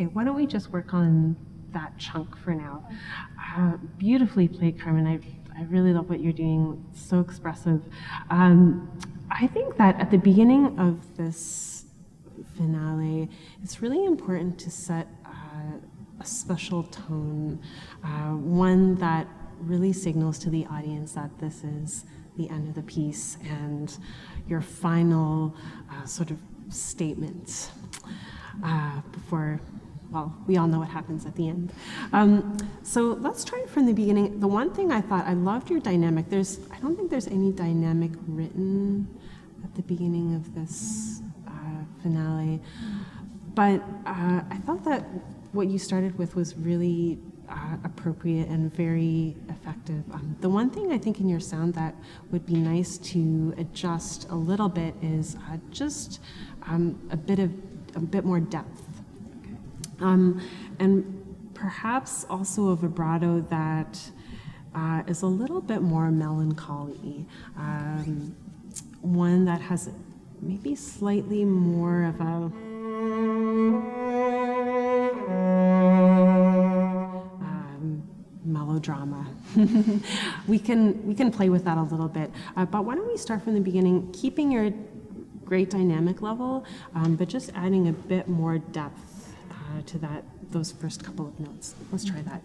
Okay, why don't we just work on that chunk for now? Beautifully played, Carmen. I really love what you're doing. It's so expressive. I think that at the beginning of this finale, it's really important to set a special tone, one that really signals to the audience that this is the end of the piece and your final sort of statement before, well, we all know what happens at the end. So let's try it from the beginning. The one thing I thought, I loved your dynamic. I don't think there's any dynamic written at the beginning of this finale, but I thought that what you started with was really appropriate and very effective. The one thing I think in your sound that would be nice to adjust a little bit is just a bit more depth. And perhaps also a vibrato that is a little bit more melancholy. One that has maybe slightly more of a melodrama. we can play with that a little bit, but why don't we start from the beginning, keeping your great dynamic level, but just adding a bit more depth to those first couple of notes. Let's try that.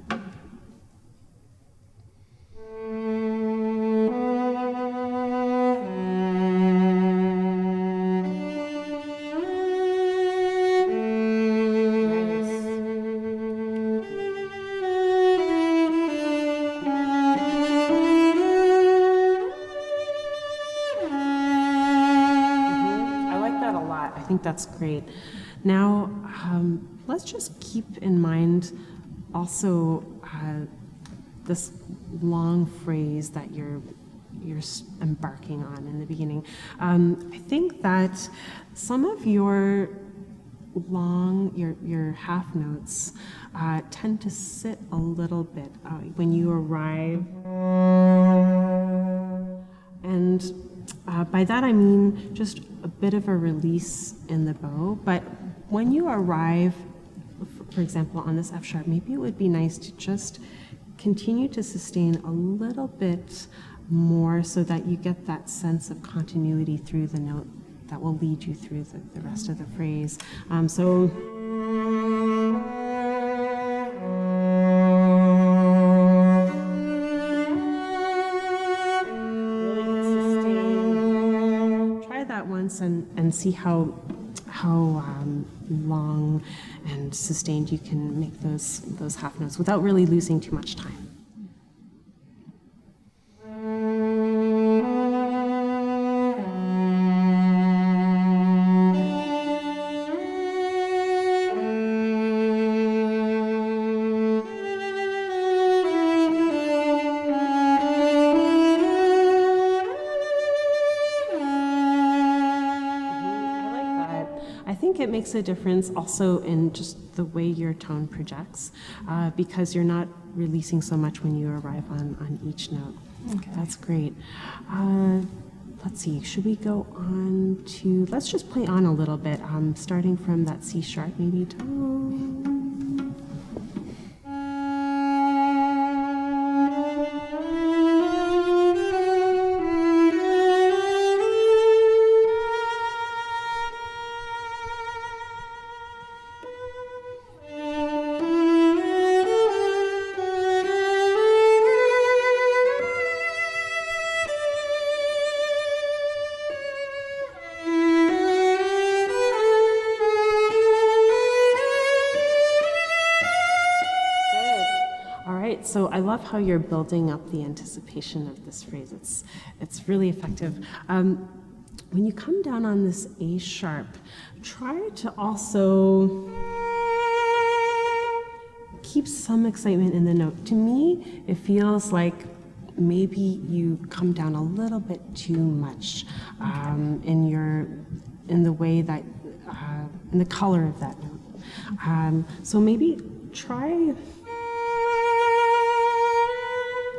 I think that's great. Now, let's just keep in mind also this long phrase that you're embarking on in the beginning. I think that some of your your half notes tend to sit a little bit when you arrive, and by that I mean just a bit of a release in the bow, but when you arrive, for example, on this F sharp, maybe it would be nice to just continue to sustain a little bit more so that you get that sense of continuity through the note that will lead you through the rest of the phrase. And see how long and sustained you can make those half notes without really losing too much time. It makes a difference also in just the way your tone projects, because you're not releasing so much when you arrive on each note. Okay. That's great. Let's see, should we go on to, let's just play on a little bit, starting from that C sharp maybe tone. So I love how you're building up the anticipation of this phrase. It's really effective. When you come down on this A sharp, try to also keep some excitement in the note. To me, it feels like maybe you come down a little bit too much in the way that in the color of that note. So maybe try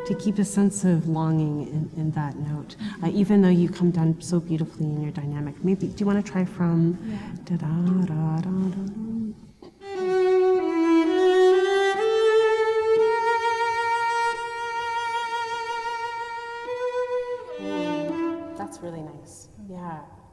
to keep a sense of longing in that note, even though you come down so beautifully in your dynamic. Maybe, do you want to try from da da da da da? Yeah.